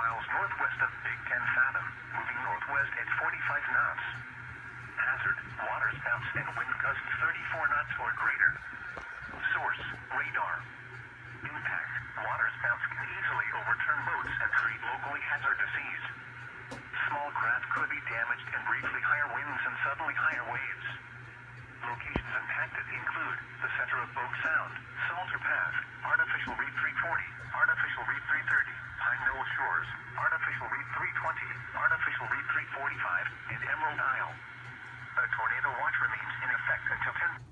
miles northwest of Big Ten Fathom, moving northwest at 45 knots. Hazard, waterspouts and wind gusts 34 knots or greater. Source, radar. Impact, waterspouts can easily overturn boats and create locally hazardous seas. Small craft could be damaged and briefly higher winds and suddenly higher waves. Locations impacted include the center of Bogue Sound, Salter Path, Artificial Reef 340, Artificial Reef 330, Pine Knoll Shores, Artificial Reef 320, Artificial Reef 345, and Emerald Isle. A tornado watch remains in effect until 10.